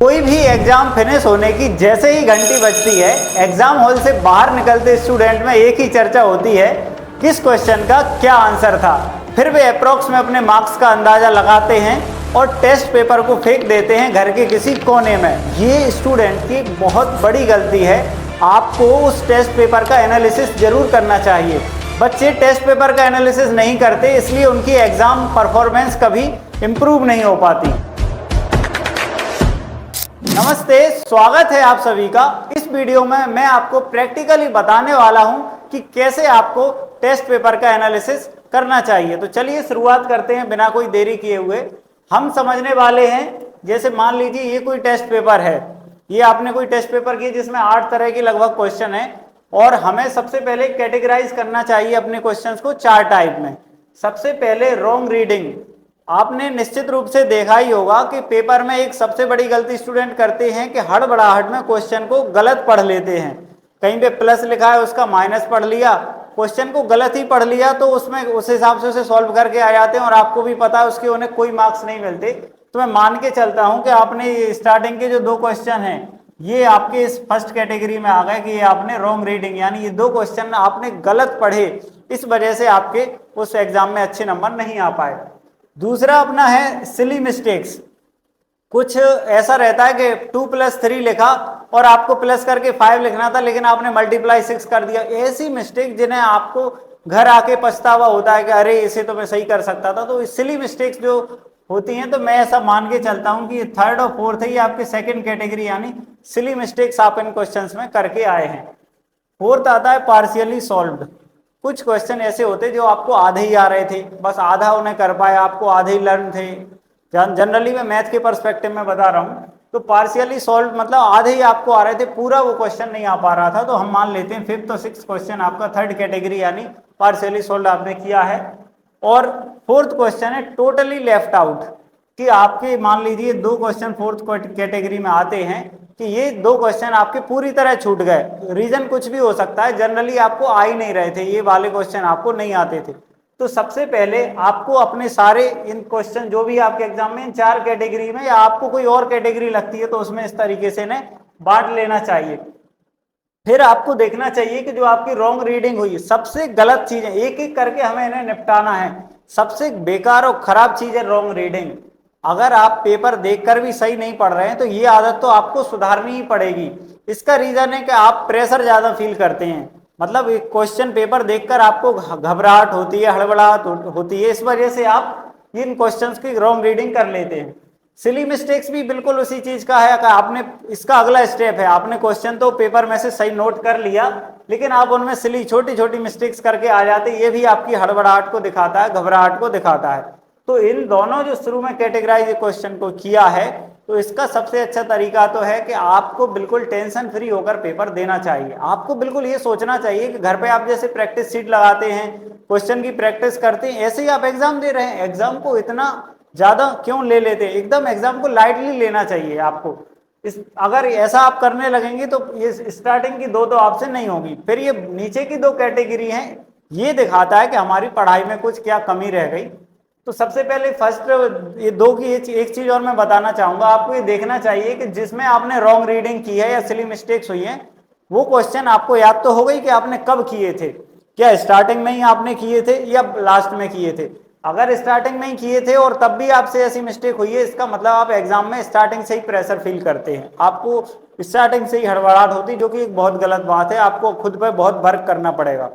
कोई भी exam finish होने की जैसे ही घंटी बजती है, एग्जाम हॉल से बाहर निकलते स्टूडेंट में एक ही चर्चा होती है, किस क्वेश्चन का क्या आंसर था। फिर वे अप्रोक्स में अपने मार्क्स का अंदाजा लगाते हैं और टेस्ट पेपर को फेंक देते हैं घर के किसी कोने में। ये स्टूडेंट की बहुत बड़ी गलती है। आपको उस टेस्ट पेपर का एनालिसिस जरूर करना चाहिए। बच्चे टेस्ट पेपर का एनालिसिस नहीं करते, इसलिए उनकी एग्जाम परफॉर्मेंस कभी इंप्रूव नहीं हो पाती। नमस्ते, स्वागत है आप सभी का। इस वीडियो में मैं आपको प्रैक्टिकली बताने वाला हूं कि कैसे आपको टेस्ट पेपर का एनालिसिस करना चाहिए। तो चलिए शुरुआत करते हैं बिना कोई देरी किए हुए। हम समझने वाले हैं, जैसे मान लीजिए ये कोई टेस्ट पेपर है, ये आपने कोई टेस्ट पेपर किया जिसमें 8 तरह के लगभग क्वेश्चन है और हमें सबसे पहले कैटेगराइज करना चाहिए अपने क्वेश्चंस को 4 टाइप में। सबसे पहले रॉन्ग रीडिंग। आपने निश्चित रूप से देखा ही होगा कि पेपर में एक सबसे बड़ी गलती स्टूडेंट करते हैं कि हड़बड़ाहट में क्वेश्चन को गलत पढ़ लेते हैं। कहीं पे प्लस लिखा है उसका माइनस पढ़ लिया, क्वेश्चन को गलत ही पढ़ लिया, तो उसमें उस हिसाब से उसे सॉल्व करके आ जाते हैं और आपको भी पता है उसके उन्हें कोई मार्क्स नहीं मिलते। तो मैं मान के चलता हूं कि आपने स्टार्टिंग के जो 2 क्वेश्चन हैं ये आपके इस फर्स्ट कैटेगरी में आ गए कि ये आपने रॉन्ग रीडिंग, यानी ये 2 क्वेश्चन आपने गलत पढ़े, इस वजह से आपके उस एग्जाम में अच्छे नंबर नहीं आ पाए। दूसरा अपना है सिली मिस्टेक्स। कुछ ऐसा रहता है कि 2 + 3 लिखा और आपको प्लस करके 5 लिखना था, लेकिन आपने मल्टीप्लाई 6 कर दिया। ऐसी मिस्टेक जिन्हें आपको घर आके पछतावा होता है कि अरे इसे तो मैं सही कर सकता था। तो सिली मिस्टेक्स जो होती हैं, तो मैं ऐसा मान के चलता हूं कि ये 3rd और 4th है, ये आपके सेकंड कैटेगरी यानी सिली मिस्टेक्स आप इन क्वेश्चंस में करके आए हैं। 4th आता है पार्शियली सॉल्व्ड। कुछ क्वेश्चन ऐसे होते जो आपको आधे ही आ रहे थे, बस आधा उन्हें कर पाए, आपको आधे ही लर्न थे। जनरली मैं मैथ के पर्सपेक्टिव में बता रहा हूँ। तो पार्शियली सॉल्व मतलब आधे ही आपको आ रहे थे, पूरा वो क्वेश्चन नहीं आ पा रहा था, तो हम मान लेते हैं 5th और 6th क्वेश्चन आपका 3rd कैटेगरी यानी पार्शियली सॉल्व आपने किया है। और 4th क्वेश्चन है टोटली लेफ्ट आउट, कि आपके मान लीजिए 2 क्वेश्चन 4th कैटेगरी में आते हैं कि ये 2 क्वेश्चन आपके पूरी तरह छूट गए। रीजन कुछ भी हो सकता है, जनरली आपको आ ही नहीं रहे थे, ये वाले क्वेश्चन आपको नहीं आते थे। तो सबसे पहले आपको अपने सारे इन क्वेश्चन जो भी आपके एग्जाम में इन 4 कैटेगरी में, या आपको कोई और कैटेगरी लगती है तो उसमें इस तरीके से इन्हें बांट लेना चाहिए। फिर आपको देखना चाहिए कि जो आपकी रॉन्ग रीडिंग हुई, सबसे गलत चीजें एक एक करके हमें इन्हें निपटाना है। सबसे बेकार और खराब चीज है रॉन्ग रीडिंग। अगर आप पेपर देखकर भी सही नहीं पढ़ रहे हैं तो ये आदत तो आपको सुधारनी ही पड़ेगी। इसका रीजन है कि आप प्रेशर ज्यादा फील करते हैं, मतलब एक क्वेश्चन पेपर देखकर आपको घबराहट होती है, हड़बड़ाहट होती है, इस वजह से आप इन क्वेश्चंस की रॉन्ग रीडिंग कर लेते हैं। सिली मिस्टेक्स भी बिल्कुल उसी चीज का है कि आपने इसका अगला स्टेप है, आपने क्वेश्चन तो पेपर में से सही नोट कर लिया, लेकिन आप उनमें सिली छोटी छोटी मिस्टेक्स करके आ जाते, ये भी आपकी हड़बड़ाहट को दिखाता है, घबराहट को दिखाता है। तो इन दोनों जो शुरू में कैटेगराइज क्वेश्चन को किया है, तो इसका सबसे अच्छा तरीका तो है कि आपको बिल्कुल टेंशन फ्री होकर पेपर देना चाहिए। आपको बिल्कुल ये सोचना चाहिए कि घर पे आप जैसे प्रैक्टिस शीट लगाते हैं, क्वेश्चन की प्रैक्टिस करते हैं, ऐसे ही आप एग्जाम दे रहे हैं। एग्जाम को इतना ज्यादा क्यों ले लेते हैं, एकदम एग्जाम को लाइटली लेना चाहिए आपको। अगर ऐसा आप करने लगेंगे तो ये स्टार्टिंग की 2 ऑप्शन नहीं होगी, फिर ये नीचे की 2 कैटेगरी हैं, ये दिखाता है कि हमारी पढ़ाई में कुछ क्या कमी रह गई। तो सबसे पहले फर्स्ट ये 2 की एक चीज और मैं बताना चाहूंगा। आपको ये देखना चाहिए कि जिसमें आपने रॉन्ग रीडिंग की है या सिली मिस्टेक्स हुई है, वो क्वेश्चन आपको याद तो हो गई कि आपने कब किए थे, क्या स्टार्टिंग में ही आपने किए थे या लास्ट में किए थे। अगर स्टार्टिंग में ही किए थे और तब भी आपसे ऐसी मिस्टेक हुई है, इसका मतलब आप एग्जाम में स्टार्टिंग से ही प्रेशर फील करते हैं, आपको स्टार्टिंग से ही हड़बड़ाहट होती, जो कि एक बहुत गलत बात है। आपको खुद पर बहुत वर्क करना पड़ेगा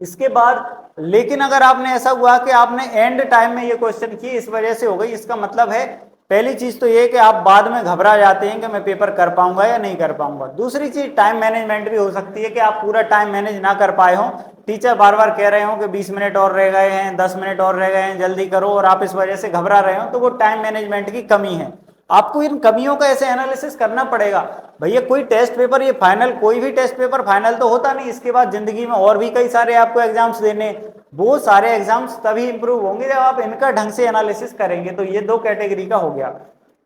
इसके बाद। लेकिन अगर आपने ऐसा हुआ कि आपने एंड टाइम में ये क्वेश्चन किए, इस वजह से हो गई, इसका मतलब है पहली चीज तो ये कि आप बाद में घबरा जाते हैं कि मैं पेपर कर पाऊंगा या नहीं कर पाऊंगा। दूसरी चीज टाइम मैनेजमेंट भी हो सकती है कि आप पूरा टाइम मैनेज ना कर पाए हो, टीचर बार बार कह रहे हो कि 20 मिनट और रह गए हैं, 10 मिनट और रह गए हैं, जल्दी करो, और आप इस वजह से घबरा रहे हो, तो वो टाइम मैनेजमेंट की कमी है। आपको इन कमियों का ऐसे एनालिसिस करना पड़ेगा। भैया कोई टेस्ट पेपर, ये फाइनल, कोई भी टेस्ट पेपर फाइनल तो होता नहीं, इसके बाद जिंदगी में और भी कई सारे आपको एग्जाम्स देने, वो सारे एग्जाम्स तभी इंप्रूव होंगे जब आप इनका ढंग से एनालिसिस करेंगे। तो ये 2 कैटेगरी का हो गया।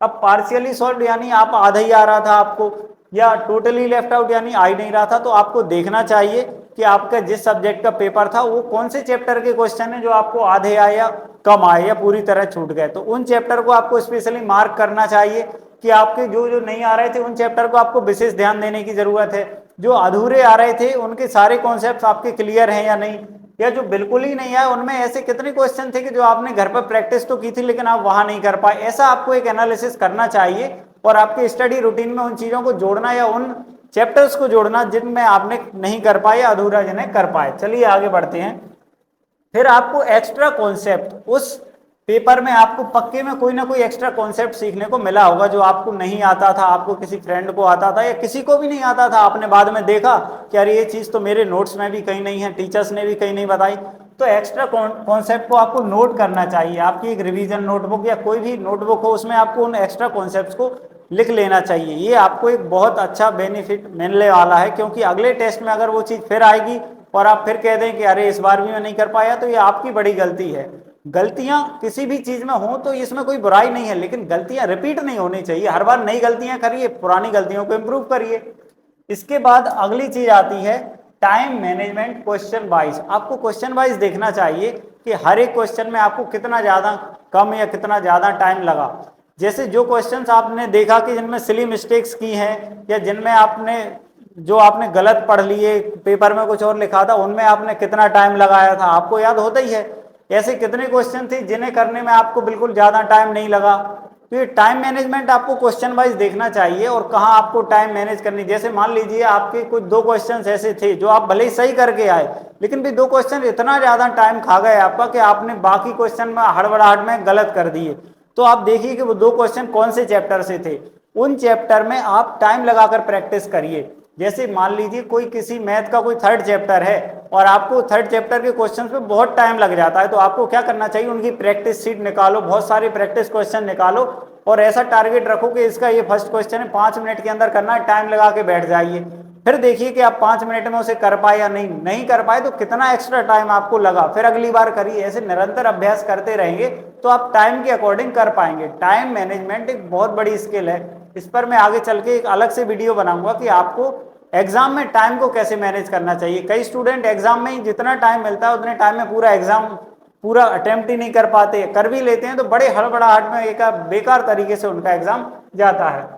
अब पार्शियली सॉल्व यानी आप आधा ही आ रहा था आपको, या टोटली लेफ्ट आउट यानी आ ही नहीं रहा था, तो आपको देखना चाहिए कि आपका जिस सब्जेक्ट का पेपर था वो कौन से चैप्टर के क्वेश्चन है जो आपको आधे आए या कम आए या पूरी तरह छूट गए। तो उन चैप्टर को आपको स्पेशली मार्क करना चाहिए कि आपके जो जो नहीं आ रहे थे उन चैप्टर को आपको विशेष ध्यान देने की जरूरत है, जो अधूरे आ रहे थे उनके सारे कॉन्सेप्ट आपके क्लियर हैं या नहीं, या जो बिल्कुल ही नहीं आया उनमें ऐसे कितने क्वेश्चन थे कि जो आपने घर पर प्रैक्टिस तो की थी लेकिन आप वहां नहीं कर पाए। ऐसा आपको एक एनालिसिस करना चाहिए और आपके स्टडी रूटीन में उन चीजों को जोड़ना या उन चैप्टर्स को जोड़ना जिनमें आपने नहीं कर पाए या अधूरा जिन्हें कर पाए। चलिए आगे बढ़ते हैं। फिर आपको एक्स्ट्रा कॉन्सेप्ट, उस पेपर में आपको पक्के में कोई ना कोई एक्स्ट्रा कॉन्सेप्ट सीखने को मिला होगा जो आपको नहीं आता था, आपको किसी फ्रेंड को आता था या किसी को भी नहीं आता था, आपने बाद में देखा कि अरे ये चीज तो मेरे नोट्स में भी कहीं नहीं है, टीचर्स ने भी कहीं नहीं बताई। तो एक्स्ट्रा कॉन्सेप्ट को आपको नोट करना चाहिए। आपकी एक रिवीजन नोटबुक या कोई भी नोटबुक हो उसमें आपको उन एक्स्ट्रा कॉन्सेप्ट को लिख लेना चाहिए। ये आपको एक बहुत अच्छा बेनिफिट मिलने वाला है, क्योंकि अगले टेस्ट में अगर वो चीज फिर आएगी और आप फिर कह दें कि अरे इस बार भी मैं नहीं कर पाया, तो ये आपकी बड़ी गलती है। गलतियां किसी भी चीज में हो तो इसमें कोई बुराई नहीं है, लेकिन गलतियां रिपीट नहीं होनी चाहिए। हर बार नई गलतियां करिए, पुरानी गलतियों को इंप्रूव करिए। इसके बाद अगली चीज आती है टाइम मैनेजमेंट क्वेश्चन वाइज। आपको क्वेश्चन वाइज देखना चाहिए कि हर एक क्वेश्चन में आपको कितना ज्यादा कम या कितना ज्यादा टाइम लगा। जैसे जो क्वेश्चंस आपने देखा कि जिनमें सिली मिस्टेक्स की हैं या जिनमें आपने गलत पढ़ लिए, पेपर में कुछ और लिखा था, उनमें आपने कितना टाइम लगाया था आपको याद होता ही है। ऐसे कितने क्वेश्चन थे जिन्हें करने में आपको बिल्कुल ज्यादा टाइम नहीं लगा। तो ये टाइम मैनेजमेंट आपको क्वेश्चन वाइज देखना चाहिए और कहाँ आपको टाइम मैनेज करनी। जैसे मान लीजिए आपके कुछ दो क्वेश्चन ऐसे थे जो आप भले ही सही करके आए, लेकिन भी दो क्वेश्चन इतना ज्यादा टाइम खा गए आपका कि आपने बाकी क्वेश्चन में हड़बड़ाहट में गलत कर दिए। तो आप देखिए कि वो दो क्वेश्चन कौन से चैप्टर से थे। उन चैप्टर में आप टाइम लगाकर प्रैक्टिस करिए। जैसे मान लीजिए कोई किसी मैथ का कोई थर्ड चैप्टर है और आपको थर्ड चैप्टर के क्वेश्चंस पे बहुत टाइम लग जाता है, तो आपको क्या करना चाहिए, उनकी प्रैक्टिस शीट निकालो, बहुत सारे प्रैक्टिस क्वेश्चन निकालो और ऐसा टारगेट रखो कि इसका ये फर्स्ट क्वेश्चन है 5 मिनट के अंदर करना है, टाइम लगा के बैठ जाइए। फिर देखिए कि आप 5 मिनट में उसे कर पाए या नहीं कर पाए तो कितना एक्स्ट्रा टाइम आपको लगा, फिर अगली बार करिए। ऐसे निरंतर अभ्यास करते रहेंगे तो आप टाइम के अकॉर्डिंग कर पाएंगे। टाइम मैनेजमेंट एक बहुत बड़ी स्किल है, इस पर मैं आगे चल के एक अलग से वीडियो बनाऊंगा कि आपको एग्जाम में टाइम को कैसे मैनेज करना चाहिए। कई स्टूडेंट एग्जाम में ही जितना टाइम मिलता है उतने टाइम में पूरा एग्जाम पूरा अटेम्प्ट ही नहीं कर पाते, कर भी लेते हैं तो बड़े हड़बड़ाहट में एक बेकार तरीके से उनका एग्जाम जाता है।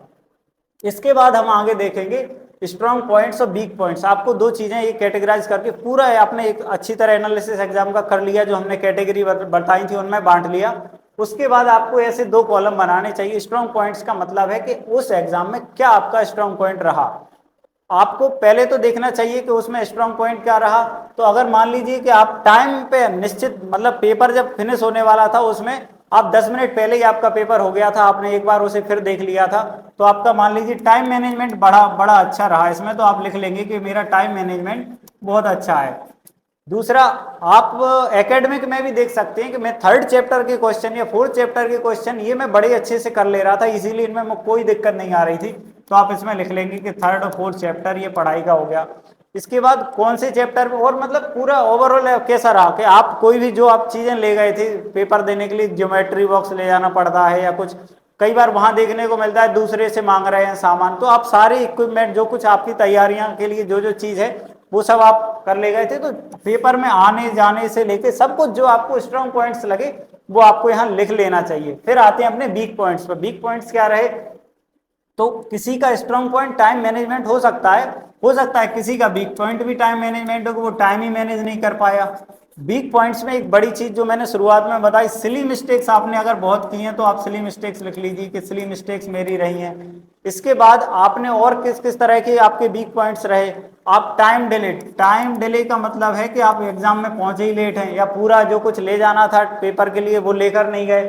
इसके बाद हम आगे देखेंगे स्ट्रॉन्ग पॉइंट्स और वीक पॉइंट्स। आपको दो चीजें ये कैटेगराइज करके पूरा आपने एक अच्छी तरह एनालिसिस एग्जाम का कर लिया, जो हमने कैटेगरी बताई थी उनमें बांट लिया। उसके बाद आपको ऐसे दो कॉलम बनाने चाहिए। स्ट्रॉन्ग पॉइंट्स का मतलब है कि उस एग्जाम में क्या आपका स्ट्रॉन्ग पॉइंट रहा। आपको पहले तो देखना चाहिए कि उसमें स्ट्रॉन्ग पॉइंट क्या रहा। तो अगर मान लीजिए कि आप टाइम पे निश्चित, मतलब पेपर जब फिनिश होने वाला था उसमें आप 10 मिनट पहले ही आपका पेपर हो गया था, आपने एक बार उसे फिर देख लिया था, तो आपका मान लीजिए टाइम मैनेजमेंट बड़ा अच्छा रहा इसमें, तो आप लिख लेंगे कि मेरा टाइम मैनेजमेंट बहुत अच्छा है। दूसरा, आप एकेडमिक में भी देख सकते हैं कि मैं थर्ड चैप्टर के क्वेश्चन या फोर्थ चैप्टर के क्वेश्चन ये मैं बड़े अच्छे से कर ले रहा था, इसीलिए इनमें कोई दिक्कत नहीं आ रही थी। तो आप इसमें लिख लेंगे कि थर्ड और फोर्थ चैप्टर ये पढ़ाई का हो गया। इसके बाद कौन से चैप्टर में, और मतलब पूरा ओवरऑल कैसा रहा कि आप कोई भी जो आप चीजें ले गए थे पेपर देने के लिए, ज्योमेट्री बॉक्स ले जाना पड़ता है या कुछ, कई बार वहां देखने को मिलता है दूसरे से मांग रहे हैं सामान, तो आप सारे इक्विपमेंट जो कुछ आपकी तैयारियां के लिए जो जो चीज है वो सब आप कर ले गए थे। तो पेपर में आने जाने से लेके सब कुछ जो आपको स्ट्रॉन्ग पॉइंट्स लगे वो आपको यहाँ लिख लेना चाहिए। फिर आते हैं अपने वीक पॉइंट्स पर। वीक पॉइंट्स क्या रहे, तो किसी का स्ट्रॉन्ग पॉइंट टाइम मैनेजमेंट हो सकता है किसी का वीक पॉइंट भी टाइम मैनेजमेंट हो, वो टाइम ही मैनेज नहीं कर पाया। वीक पॉइंट्स में एक बड़ी चीज जो मैंने शुरुआत में बताई, सिली मिस्टेक्स आपने अगर बहुत की हैं तो आप सिली मिस्टेक्स लिख लीजिए कि सिली मिस्टेक्स मेरी रही हैं। इसके बाद आपने और किस किस तरह के आपके वीक पॉइंट्स रहे। आप टाइम डिले का मतलब है कि आप एग्जाम में पहुंचे ही लेट हैं या पूरा जो कुछ ले जाना था पेपर के लिए वो लेकर नहीं गए।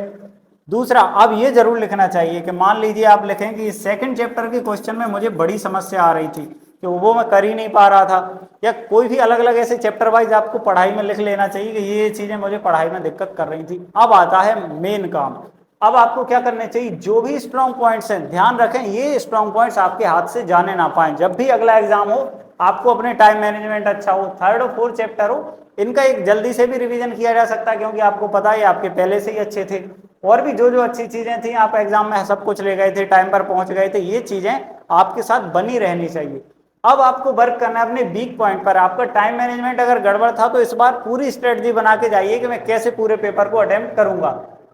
दूसरा, अब ये जरूर लिखना चाहिए कि मान लीजिए आप लिखें कि सेकंड चैप्टर के क्वेश्चन में मुझे बड़ी समस्या आ रही थी कि वो मैं कर ही नहीं पा रहा था, या कोई भी अलग अलग ऐसे चैप्टर वाइज आपको पढ़ाई में लिख लेना चाहिए कि ये चीजें मुझे पढ़ाई में दिक्कत कर रही थी। अब आता है मेन काम। अब आपको क्या करना चाहिए, जो भी स्ट्रॉन्ग पॉइंट्स हैं ध्यान रखें ये स्ट्रॉन्ग पॉइंट्स आपके हाथ से जाने ना पाए। जब भी अगला एग्जाम हो आपको अपने टाइम मैनेजमेंट अच्छा हो, थर्ड और फोर्थ चैप्टर हो, इनका एक जल्दी से भी रिवीजन किया जा सकता है क्योंकि आपको पता है आपके पहले से ही अच्छे थे। और भी जो जो अच्छी चीजें थी, आप एग्जाम में सब कुछ ले गए थे, टाइम पर पहुंच गए थे, ये चीजें आपके साथ बनी रहनी चाहिए। अब आपको वर्क करना है अपने वीक पॉइंट पर। आपका टाइम मैनेजमेंट अगर गड़बड़ था तो इस बार पूरी स्ट्रेटजी बना के जाइए कि मैं कैसे पूरे पेपर को अटेम्प्ट करूंगा।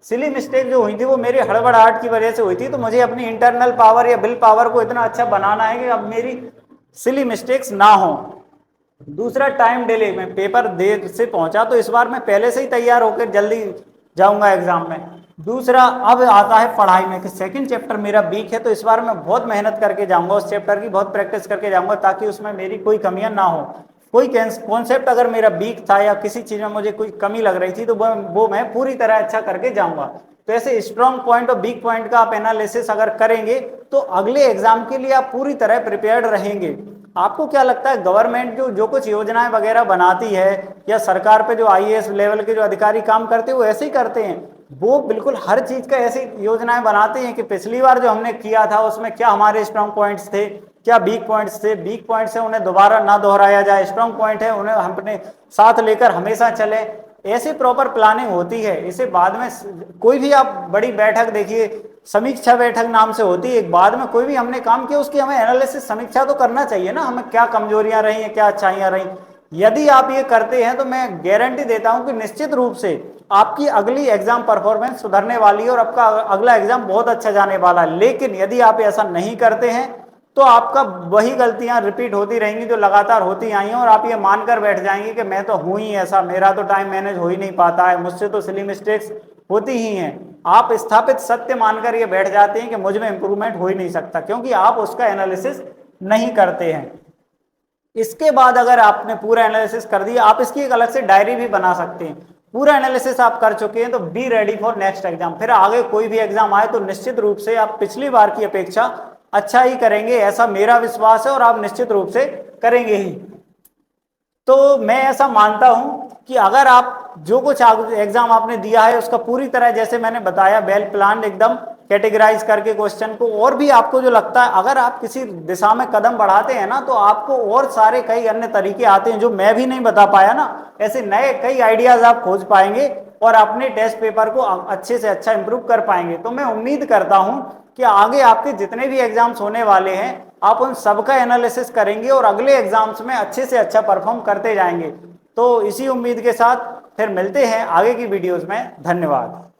सिली मिस्टेक जो हुई थी वो मेरी हड़बड़ाहट की वजह से हुई थी, तो मुझे अपनी इंटरनल पावर या बिल पावर को इतना अच्छा बनाना है कि अब मेरी सिली मिस्टेक्स ना हो। दूसरा टाइम डिले, में पेपर देर से पहुंचा तो इस बार मैं पहले से ही तैयार होकर जल्दी जाऊंगा एग्जाम में। दूसरा अब आता है पढ़ाई में कि सेकंड चैप्टर मेरा वीक है, तो इस बार मैं बहुत मेहनत करके जाऊंगा, उस चैप्टर की बहुत प्रैक्टिस करके जाऊंगा ताकि उसमें मेरी कोई कमियां ना हो। कोई कॉन्सेप्ट अगर मेरा वीक था या किसी चीज में मुझे कोई कमी लग रही थी तो वो मैं पूरी तरह अच्छा करके जाऊंगा। तो ऐसे स्ट्रॉन्ग पॉइंट और वीक पॉइंट का आप एनालिसिस अगर करेंगे तो अगले एग्जाम के लिए आप पूरी तरह प्रिपेयर्ड रहेंगे। आपको क्या लगता है गवर्नमेंट जो कुछ योजनाएं वगैरह बनाती है या सरकार पे जो आईएएस लेवल के जो अधिकारी काम करते हैं वो ऐसे ही करते हैं? वो बिल्कुल हर चीज का ऐसी योजनाएं बनाते हैं कि पिछली बार जो हमने किया था उसमें क्या हमारे स्ट्रॉन्ग पॉइंट्स थे, क्या वीक पॉइंट्स थे, वीक पॉइंट्स है उन्हें दोबारा ना दोहराया जाए, स्ट्रॉन्ग पॉइंट है उन्हें अपने साथ लेकर हमेशा चले। ऐसी प्रॉपर प्लानिंग होती है। इसे बाद में कोई भी आप बड़ी बैठक देखिए, समीक्षा बैठक नाम से होती है, एक बाद में कोई भी हमने काम किया उसकी हमें एनालिसिस समीक्षा तो करना चाहिए ना, हमें क्या कमजोरियां रही हैं क्या अच्छाइयां रही। यदि आप ये करते हैं तो मैं गारंटी देता हूं कि निश्चित रूप से आपकी अगली एग्जाम परफॉर्मेंस सुधरने वाली है और आपका अगला एग्जाम बहुत अच्छा जाने वाला है। लेकिन यदि आप ऐसा नहीं करते हैं तो आपका वही गलतियां रिपीट होती रहेंगी जो लगातार होती आई हैं और आप ये मानकर बैठ जाएंगे कि मैं तो हूं ही ऐसा, मेरा तो टाइम मैनेज हो ही नहीं पाता है, मुझसे तो सिली मिस्टेक्स होती ही हैं। आप स्थापित सत्य मानकर ये बैठ जाते हैं कि मुझ में इंप्रूवमेंट हो ही नहीं सकता, क्योंकि आप उसका एनालिसिस नहीं करते हैं। इसके बाद अगर आपने पूरा एनालिसिस कर दिया, आप इसकी एक अलग से डायरी भी बना सकते हैं। पूरा एनालिसिस आप कर चुके हैं तो be ready for next exam. फिर आगे कोई भी एग्जाम आए तो निश्चित रूप से आप पिछली बार की अपेक्षा अच्छा ही करेंगे, ऐसा मेरा विश्वास है और आप निश्चित रूप से करेंगे ही। तो मैं ऐसा मानता हूं कि अगर आप जो कुछ एग्जाम आपने दिया है उसका पूरी तरह जैसे मैंने बताया वेल प्लान एकदम कैटेगराइज करके क्वेश्चन को, और भी आपको जो लगता है अगर आप किसी दिशा में कदम बढ़ाते हैं ना तो आपको और सारे कई अन्य तरीके आते हैं जो मैं भी नहीं बता पाया ना, ऐसे नए कई आइडियाज आप खोज पाएंगे और अपने टेस्ट पेपर को अच्छे से अच्छा इंप्रूव कर पाएंगे। तो मैं उम्मीद करता हूं कि आगे आपके जितने भी एग्जाम्स होने वाले हैं आप उन सबका एनालिसिस करेंगे और अगले एग्जाम्स में अच्छे से अच्छा परफॉर्म करते जाएंगे। तो इसी उम्मीद के साथ फिर मिलते हैं आगे की वीडियोस में। धन्यवाद।